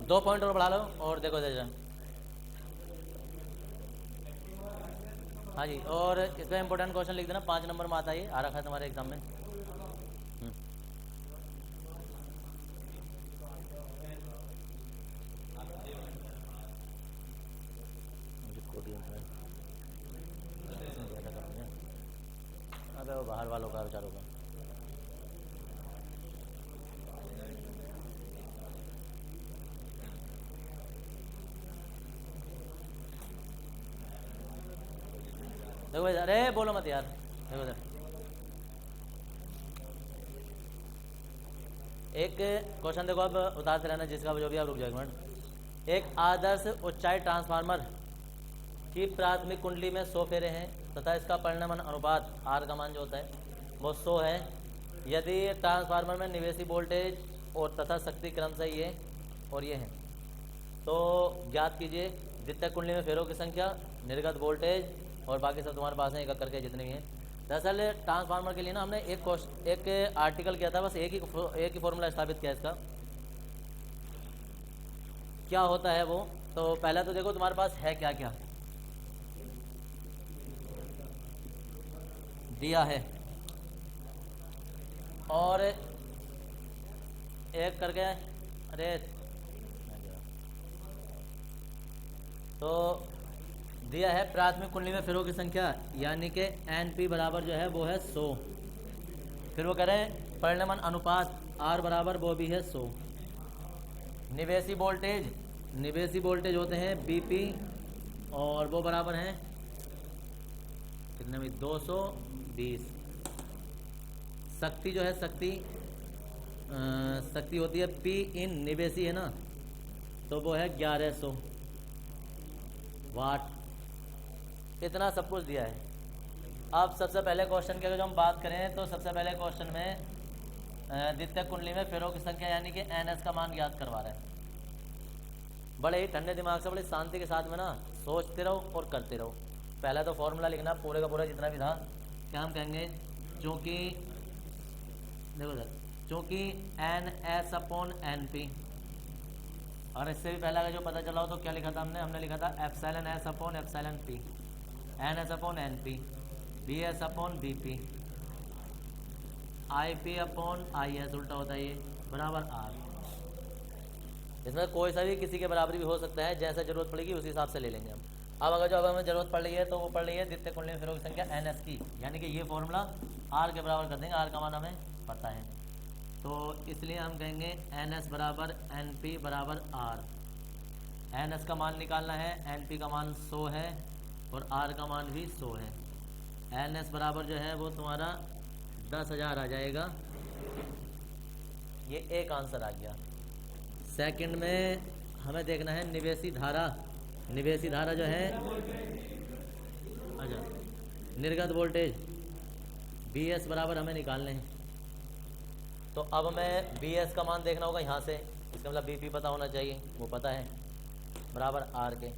2 point और बढ़ा लो और देखो दे जाए। हाँ जी, और इसका इंपॉर्टेंट क्वेश्चन लिख देना, 5 नंबर में आता है, ये आ रखा है तुम्हारे एग्जाम में। अबे वो बाहर वालों का विचारों का। देखो अरे बोलो मत यार, देखो इधर एक क्वेश्चन देखो, अब उतारते रहना जिसका जो भी आप, रुक जाओ एक मिनट। एक आदर्श ऊंचाई ट्रांसफार्मर की प्राथमिक कुंडली में 100 फेरे हैं तथा इसका परिणामन अनुपात आर का मान जो होता है वो 100 है। यदि ट्रांसफार्मर में निवेशी वोल्टेज और तथा शक्ति क्रमशः ये और ये है, तो ज्ञात कीजिए द्वितीयक कुंडली में फेरों की संख्या, निर्गत वोल्टेज और बाकी सब तुम्हारे पास है एक करके जितने भी हैं। दरअसल ट्रांसफार्मर के लिए ना हमने एक आर्टिकल किया था, बस एक ही फॉर्मूला स्थापित किया इसका, क्या होता है वो। तो पहला तो देखो तुम्हारे पास है क्या क्या दिया है, और एक करके अरे तो दिया है प्राथमिक कुंडली में फेरों की संख्या, यानी कि NP बराबर जो है वो है 100। फिर वो कह रहे हैं परिणामन अनुपात R बराबर वो भी है 100। निवेशी वोल्टेज होते हैं BP, और वो बराबर हैं कितने में 220। शक्ति जो है शक्ति होती है P इन निवेशी है ना, तो वो है 1100 वाट। इतना सब कुछ दिया है। अब सबसे पहले क्वेश्चन की अगर हम बात करें तो सबसे पहले क्वेश्चन में द्वितीयक कुंडली में फेरों की संख्या यानी कि NS का मान ज्ञात करवा रहे हैं। बड़े ही ठंडे दिमाग से, बड़ी शांति के साथ में ना सोचते रहो और करते रहो। पहला तो फॉर्मूला लिखना पूरे का पूरा जितना भी था, क्या हम कहेंगे, चूँकि देखो सर, चूँकि NS/NP, और इससे भी पहला का जो पता चला हो तो क्या लिखा था हमने लिखा था εS/εP, NS/NP, BS/BP, IP/IS, उल्टा होता है ये, बराबर R। इसमें कोई सा भी किसी के बराबरी भी हो सकता है, जैसा जरूरत पड़ेगी उसी हिसाब से ले लेंगे हम। अब अगर जो हमें जरूरत पड़ रही है तो वो पड़ रही है द्वितीयक कुंडली में फेरों की संख्या NS की, यानी कि ये फॉर्मूला R के बराबर कर देंगे, R का मान हमें पता है, तो इसलिए हम कहेंगे NS बराबर NP बराबर R। NS का मान निकालना है, NP का मान 100 है और R का मान भी 100 है। NS बराबर जो है वो तुम्हारा 10,000 आ जाएगा। ये एक आंसर आ गया। सेकंड में हमें देखना है निवेशी धारा जो है, अच्छा, निर्गत वोल्टेज BS बराबर हमें निकालने हैं। तो अब हमें BS का मान देखना होगा यहाँ से, इसका मतलब BP पता होना चाहिए, वो पता है, बराबर R के।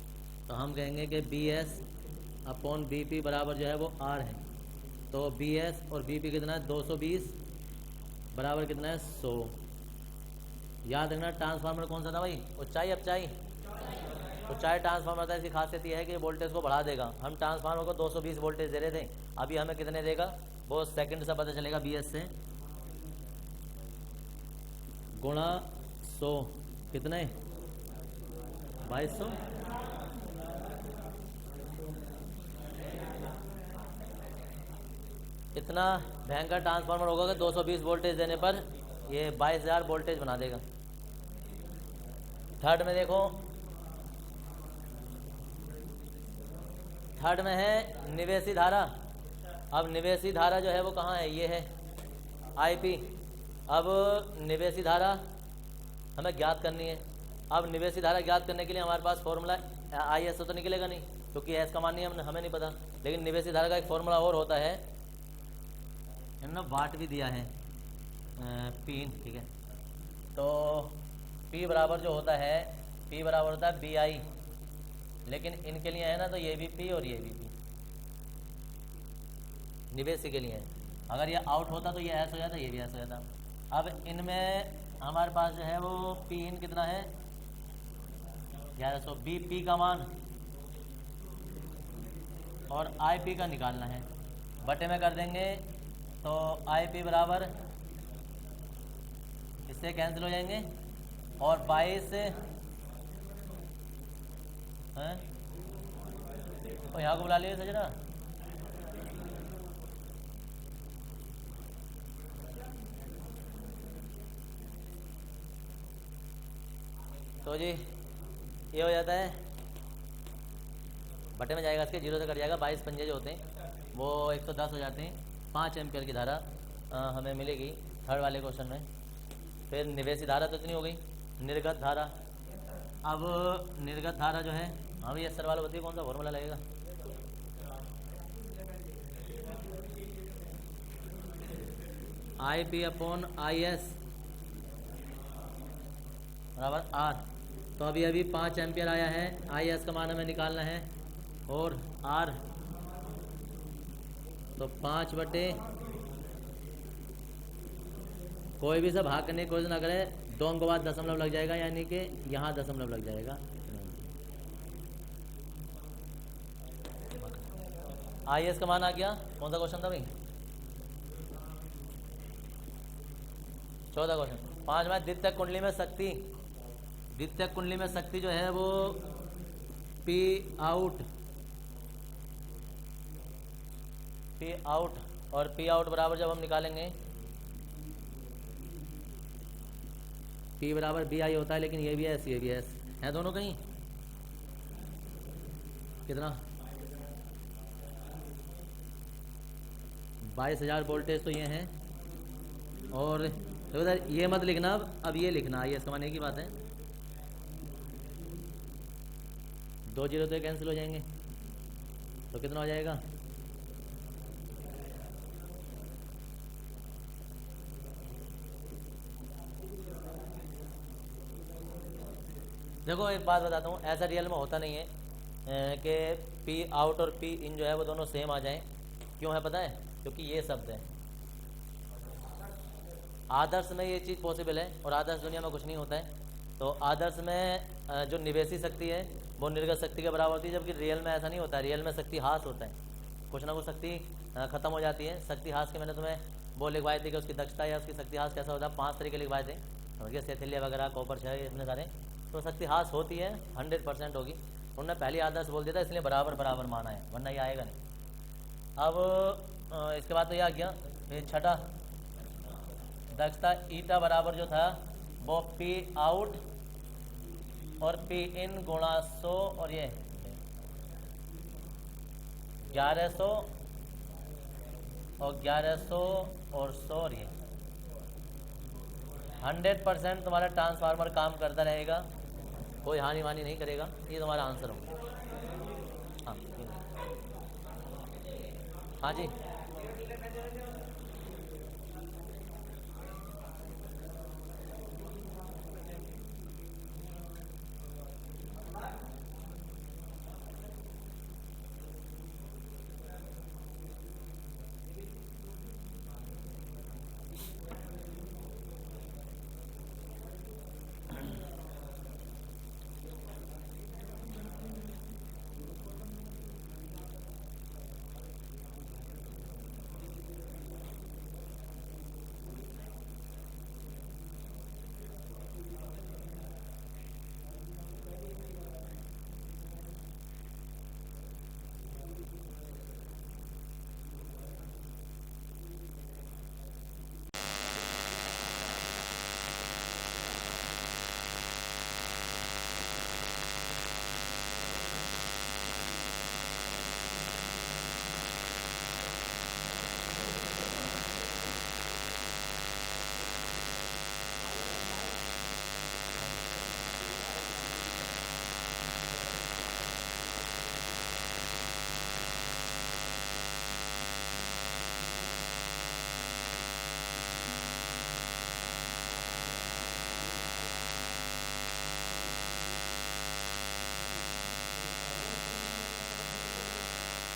तो हम कहेंगे कि BS/BP बराबर जो है वो R है। तो BS और BP कितना है 220 बराबर कितना है 100। याद रखना ट्रांसफार्मर कौन सा था भाई, ऊंचाई अपचाई। ऊंचाई ट्रांसफार्मर था, इसकी खासियत यह है कि वोल्टेज को बढ़ा देगा। हम ट्रांसफार्मर को 220 वोल्टेज दे रहे थे, अभी हमें कितने देगा वो सेकंड से पता चलेगा। BS से गुणा 100 कितने 2200। इतना भयंकर ट्रांसफार्मर होगा कि 220 वोल्टेज देने पर ये 22,000 वोल्टेज बना देगा। थर्ड में देखो, थर्ड में है निवेशी धारा। अब निवेशी धारा जो है वो कहाँ है, ये है IP। अब निवेशी धारा हमें ज्ञात करनी है। अब निवेशी धारा ज्ञात करने के लिए हमारे पास फॉर्मूला IS तो निकलेगा नहीं, क्योंकि S का मान नहीं हमें नहीं पता। लेकिन निवेशी धारा का एक फॉर्मूला और होता है, इन्होंने वाट भी दिया है P, ठीक है। तो P बराबर जो होता है, P बराबर होता है BI, लेकिन इनके लिए है ना तो ये भी P और ये भी P, निवेशी के लिए है। अगर ये आउट होता तो ये S हो जाता, ये भी S हो जाता। अब इनमें हमारे पास जो है वो P इन कितना है 1100 बी पी का मान और आई पी का निकालना है, बटे में कर देंगे तो आई पी बराबर इससे कैंसिल हो जाएंगे और 22 हैं तो यहाँ को बुला लिए सजरा। तो जी ये हो जाता है, बटे में जाएगा इसके, जीरो से कट जाएगा, 22 पंजे जो होते हैं वो 110 हो जाते हैं। 5 एम्पियर की धारा हमें मिलेगी थर्ड वाले क्वेश्चन में। फिर निवेशी धारा तो इतनी हो गई। निर्गत धारा, अब निर्गत धारा जो है, हाँ भैया सर वाला बताइए कौन सा फॉर्मूला लगेगा। I P upon I S बराबर आर। तो अभी अभी 5 एम्पियर आया है, आई एस का मान हमें निकालना है और आर तो 5 बटे, कोई भी सब भाग करने की कोशिश ना करे, 2 अंक के बाद दशमलव लग जाएगा, यानी कि यहाँ दशमलव लग जाएगा। आई एस का मान आ गया। कौन सा क्वेश्चन था भाई? 14 क्वेश्चन। 5 में द्वितीयक कुंडली में शक्ति, द्वितीयक कुंडली में शक्ति जो है वो पी आउट और पी आउट बराबर जब हम निकालेंगे, पी बराबर बी आई होता है, लेकिन ये भी एस ये भी एस है, दोनों कहीं कितना 22,000 वोल्टेज तो ये हैं। और तो उधर ये मत लिखना, अब ये लिखना, ये समझने की बात है। 2 जीरो तो कैंसिल हो जाएंगे, तो कितना हो जाएगा? देखो एक बात बताता हूँ, ऐसा रियल में होता नहीं है कि पी आउट और पी इन जो है वो दोनों सेम आ जाएं। क्यों है पता है? क्योंकि ये शब्द है। आदर्श में ये चीज़ पॉसिबल है और आदर्श दुनिया में कुछ नहीं होता है। तो आदर्श में जो निवेशी शक्ति है वो निर्गत शक्ति के बराबर होती है, जबकि रियल में ऐसा नहीं होता है। रियल में शक्ति हास होता है, कुछ ना कुछ शक्ति खत्म हो जाती है। शक्ति हास के मैंने तुम्हें वो लिखवाए थे कि उसकी दक्षता या उसकी शक्ति हास कैसा होता है, 5 तरीके लिखवाए थे, समझिए, सेथिलिया वगैरह, कॉपर क्षय, इतने सारे। तो शक्ति हास होती है, 100% होगी। उन्होंने पहली आदर्श बोल दिया था, इसलिए बराबर बराबर माना है, वरना ये आएगा नहीं। अब इसके बाद तो यह आ गया। फिर छठा, दक्षता ईटा बराबर जो था वो पी आउट और पी इन गुणा 100 और ये 1100 और 1100 और 100 और ये 100% तुम्हारा ट्रांसफार्मर काम करता रहेगा, कोई हानि वानी नहीं करेगा। ये तुम्हारा आंसर होगा। हाँ हाँ जी,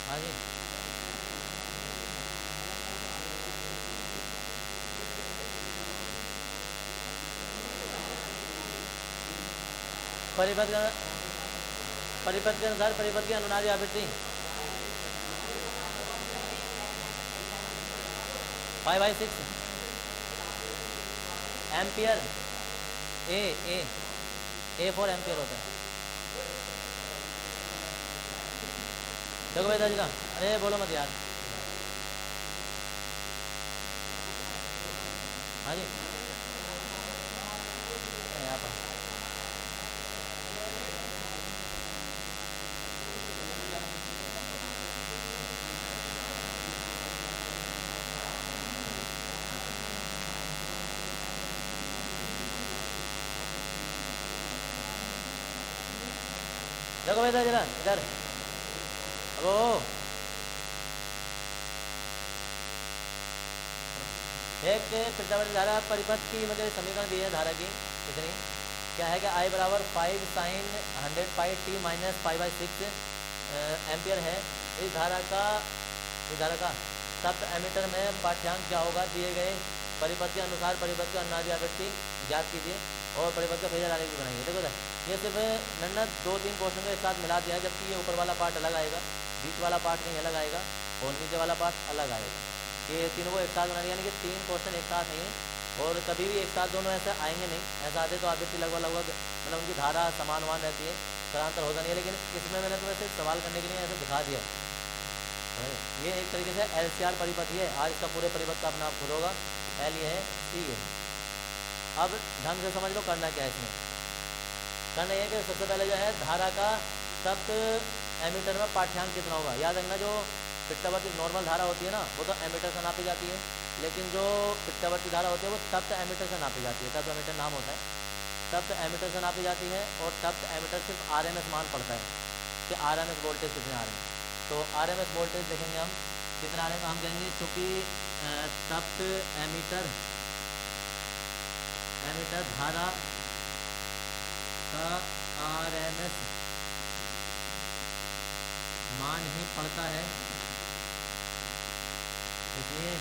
हाँ जी, परिपथ का परिपथ के अनुसार परिपथ की अनुनादी आवृत्ति 5/6 एम्पियर। ए 4 एम्पियर होता है। देखो भाई दादी का, अरे बोलो मत यार। हाँ जी, यहाँ पर देखो भाई दादी इधर अब एक प्रत्यावर्ती धारा परिपथ की मतलब समीकरण दी है धारा की कितनी, क्या है कि I बराबर 5 sin 100 पाई t माइनस 5/6 एम्पियर है। इस धारा का तत्व एमीटर में पाठ्यांक क्या होगा, दिए गए परिपथ के अनुसार परिपथ की अनुनादी आवृत्ति ज्ञात कीजिए और परिपथ का फेजर आरेख भी बनाइए। देखो ये सिर्फ नन्ना 2-3 क्वेश्चन को एक साथ मिला दिया है, जबकि ये ऊपर वाला पार्ट अलग आएगा, बीच वाला पार्ट कहीं अलग आएगा और नीचे वाला पार्ट अलग आएगा। ये तीनों को एक साथ बना दिया, यानी कि 3 क्वेश्चन एक साथ नहीं है और कभी भी एक साथ दोनों ऐसे आएंगे नहीं। ऐसा आते तो आवृत्ति लगभग मतलब उनकी धारा समान रहती है, स्थलांतर होता नहीं है। लेकिन इसमें मैंने तुम्हें सिर्फ सवाल करने के लिए ऐसे दिखा दिया है। ये एक तरीके से LCR परिपथ ही है। आज इसका पूरे परिपथ का अपना खुद होगा, L ये है, C है। अब ढंग से समझ लो करना क्या है इसमें। करना ये कि सबसे पहले जो है धारा का तप्त एमीटर में पाठ्यांक कितना होगा। याद रखना, जो प्रत्यावर्ती नॉर्मल धारा होती है ना, वो तो एमीटर से नापी जाती है, लेकिन जो प्रत्यावर्ती धारा होती है वो तप्त एमीटर से नापी जाती है। तप्त एमीटर नाम होता है, तप्त एमीटर से नापी जाती है। और तप्त एमीटर सिर्फ RMS मान पड़ता है कि RMS वोल्टेज कितने आ रहे हैं। तो RMS वोल्टेज देखेंगे हम कितना आ रहे हैं, तो हम कहेंगे चूँकि तप्त एमीटर धारा का RMS मान ही पड़ता है, इसलिए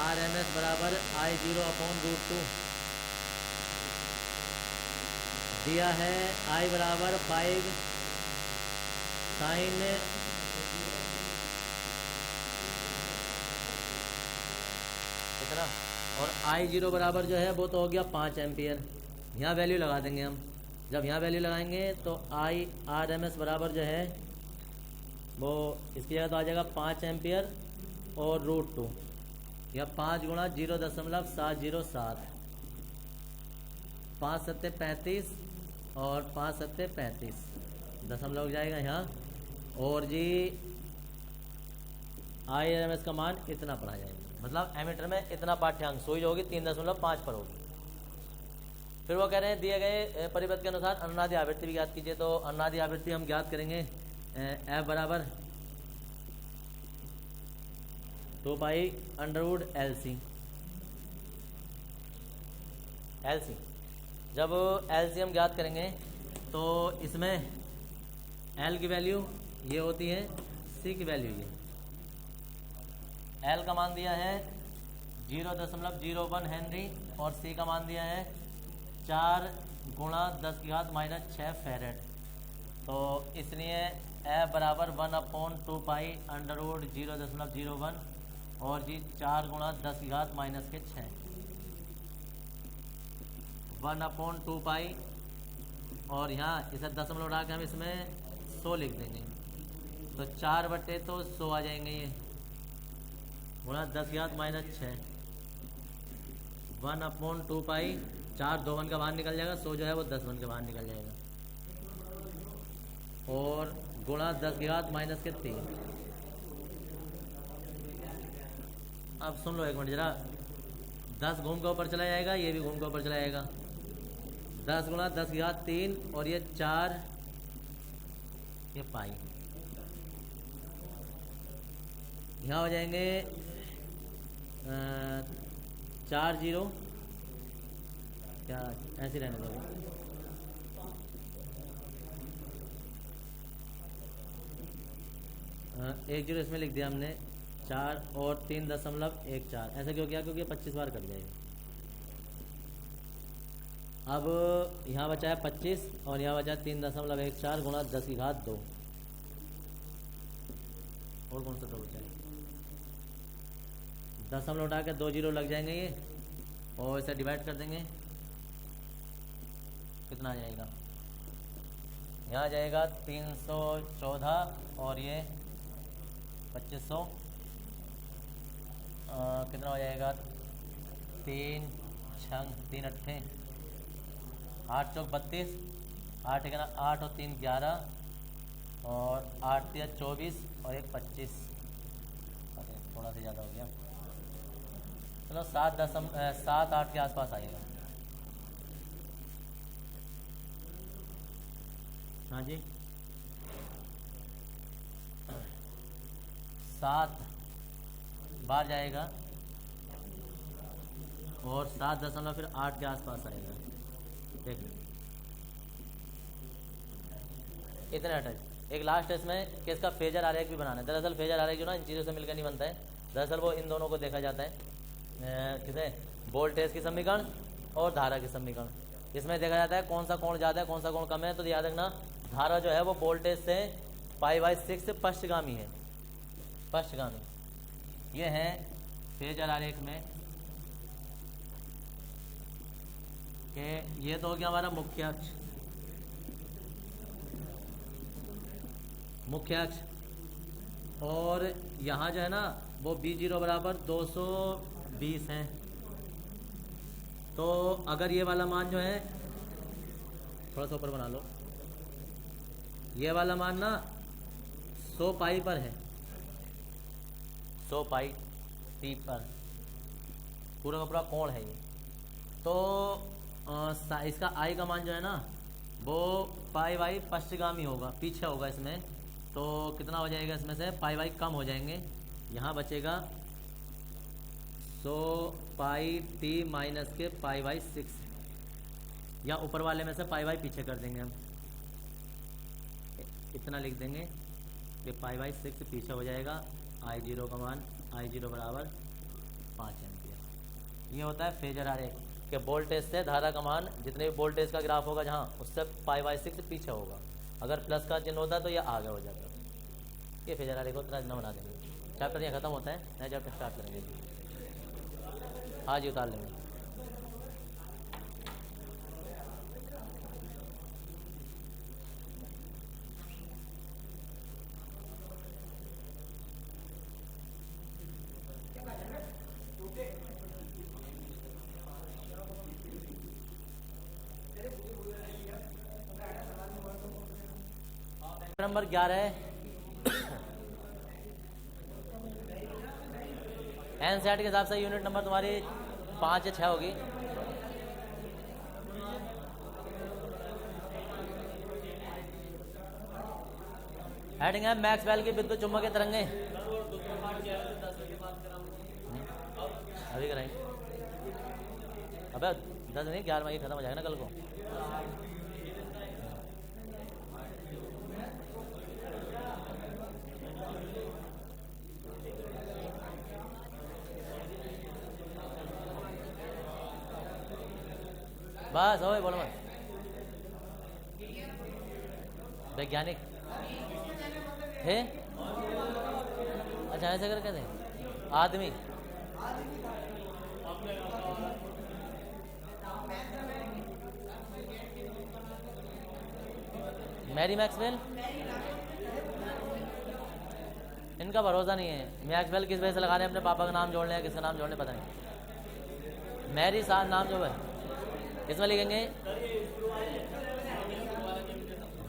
RMS बराबर I0/√2 दिया है। I बराबर 5 sin कितना, और I0 बराबर जो है वो तो हो गया 5 एम्पियर। यहाँ वैल्यू लगा देंगे हम। जब यहाँ वैल्यू लगाएंगे तो RMS बराबर जो है वो इसकी जगह तो आ जाएगा 5 एम्पियर और √2 या 5 गुणा 0.707, 5 सत्ते 35 और 5 सत्ते 35 दशमलव हो जाएगा यहाँ। और जी RMS का मान इतना पढ़ा जाएगा, मतलब एमीटर में इतना पाठ्यांक सुई होगी 3.5 पर होगी। फिर वो कह रहे हैं दिए गए परिपथ के अनुसार अनुनादी आवृत्ति भी ज्ञात कीजिए। तो अनुनादी आवृत्ति हम ज्ञात करेंगे F बराबर 2π√LC। जब LC हम ज्ञात करेंगे तो इसमें L की वैल्यू ये होती है, C की वैल्यू ये। L का मान दिया है 0.01 हेनरी और C का मान दिया है 4 गुणा 10⁻⁻⁶ फैरेड। तो इसलिए F बराबर 1/2π√0.01 और जी 4 गुणा 10⁻⁻⁶ 1/2π और यहाँ इसे दशमलव उड़ा के हम इसमें 100 लिख देंगे। तो 4/100 आ जाएंगे ये, गुणा 10⁻⁻⁶ 1/2π। 4 2 1 का बाहर निकल जाएगा, 100 जो है वो 10 1 के बाहर निकल जाएगा और गुणा 10⁻⁻3। अब सुन लो एक मिनट जरा, 10 घूम के ऊपर चला जाएगा, ये भी घूम के ऊपर चला जाएगा। 10 गुणा 10⁻3 और ये 4 ये पाई, यहाँ हो जाएंगे 4 0 क्या ऐसे रहने दो। एक 0 इसमें लिख दिया हमने, 4 और 3.14। ऐसा क्यों किया, क्योंकि 25 बार कट जाएगा। अब यहाँ बचा है 25 और यहाँ बचा 3.14 गुणा 10 की घात 2। और कौन सा 2 बचा है? दशमलव उठा के 2 जीरो लग जाएंगे ये, और इसे डिवाइड कर देंगे, कितना आ जाएगा? यहाँ आ जाएगा 314 और ये 2500, कितना हो जाएगा? 3 अट्ठे 8 चौक 32, 8 एक 8 और 3 11 और 8 3 24 और 1 25, थोड़ा सा ज़्यादा हो गया। चलो 7.8 के आसपास आएगा। हाँ जी, 7 बार जाएगा और 7.8 के आसपास आएगा। देख इतने अटैच। एक लास्ट इसमें कि इसका फेजर आरेख भी बनाना है। दरअसल फेजर आरेख जो ना इन चीज़ों से मिलकर नहीं बनता है, दरअसल वो इन दोनों को देखा जाता है, किसे? वोल्टेज की समीकरण और धारा की समीकरण। इसमें देखा जाता है कौन सा कोण ज़्यादा है, कौन सा कोण कम है। तो याद रखना, धारा जो है वो वोल्टेज से π/6 से पश्चगामी है, पश्चगामी। ये है फेजर आरेख में कि ये तो हो गया हमारा मुख्य अक्ष, और यहाँ जो है ना वो B0 बराबर 220 है। तो अगर ये वाला मान जो है, थोड़ा सा ऊपर बना लो, ये वाला मान ना 100 पाई पर है, 100 पाई टी पर, पूरा का पूरा कोण है ये। तो इसका आई का मान जो है ना वो π/, पश्चगामी होगा, पीछे होगा इसमें। तो कितना हो जाएगा इसमें से? π/, कम हो जाएंगे, यहाँ बचेगा 100 पाई टी माइनस के π/6, या ऊपर वाले में से π/, पीछे कर देंगे हम, इतना लिख देंगे कि π/6 पीछे हो जाएगा। I0 का मान, I0 बराबर 5 एम्पियर। ये होता है फेजर आरेख कि वोल्टेज से धारा का मान, जितने भी वोल्टेज का ग्राफ होगा जहाँ, उससे π/6 पीछे होगा। अगर प्लस का चिन्ह होता है तो ये आगे हो जाता है। ये फेजर आरेख को इतना बना देंगे। चैप्टर यहाँ खत्म होता है, नया चैप्टर स्टार्ट करेंगे। हाँ जी, उतार लेंगे। नंबर 11 है एनसीईआरटी के हिसाब से यूनिट नंबर तुम्हारी 5 या 6 होगी। हेडिंग है मैक्सवेल की विद्युत चुंबकीय तरंगें। अभी कराएंगे, अबे 10 नहीं, 11 मई खत्म हो जाएगा ना कल को। बस हो, बोलो मत। वैज्ञानिक है, अच्छा ऐसे कर कैसे? आदमी, मैरी मैक्सवेल, इनका भरोसा नहीं है। मैक्सवेल किस वजह से लगाने, अपने पापा का नाम जोड़ने या किसका नाम जोड़ने, पता नहीं। मैरी साथ नाम जो है इसमें लिखेंगे।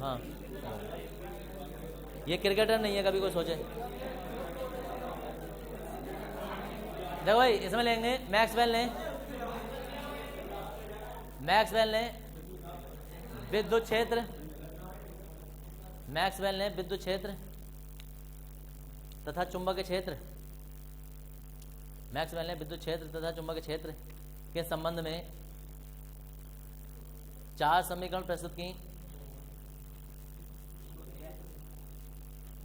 हाँ, ये क्रिकेटर नहीं है, कभी कोई सोचे। देखो भाई, इसमें लेंगे मैक्सवेल ने विद्युत क्षेत्र, मैक्सवेल ने विद्युत क्षेत्र तथा चुंबकीय क्षेत्र, मैक्सवेल ने विद्युत क्षेत्र तथा चुंबकीय क्षेत्र के संबंध में 4 समीकरण प्रस्तुत की।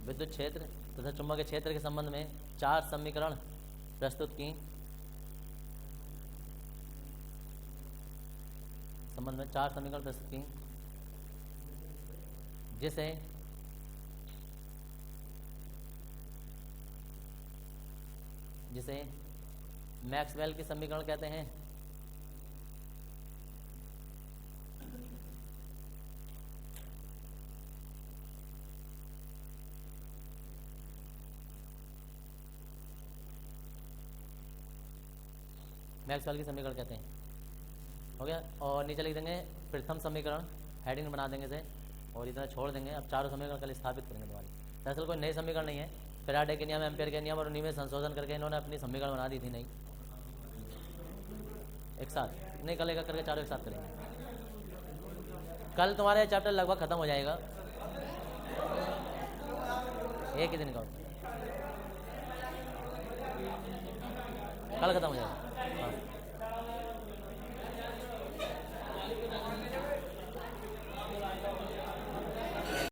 विद्युत क्षेत्र तथा चुंबकीय क्षेत्र के संबंध में 4 समीकरण प्रस्तुत की। संबंध में 4 समीकरण प्रस्तुत की जिसे मैक्सवेल के समीकरण कहते हैं। मैक्सवेल के समीकरण कहते हैं। हो गया। और नीचे लिख देंगे प्रथम समीकरण, हेडिंग बना देंगे इसे और इतना छोड़ देंगे। अब चारों समीकरण कल स्थापित करेंगे तुम्हारी। दरअसल कोई नए समीकरण नहीं है, फैराडे के नियम, एम्पियर के नियम और उन्हीं में संशोधन करके इन्होंने अपनी समीकरण बना दी थी। नहीं, एक साथ नहीं, कल एक करके चारों एक साथ करेंगे। कल तुम्हारे चैप्टर लगभग खत्म हो जाएगा, एक ही दिन का कल खत्म हो जाएगा। हाँ।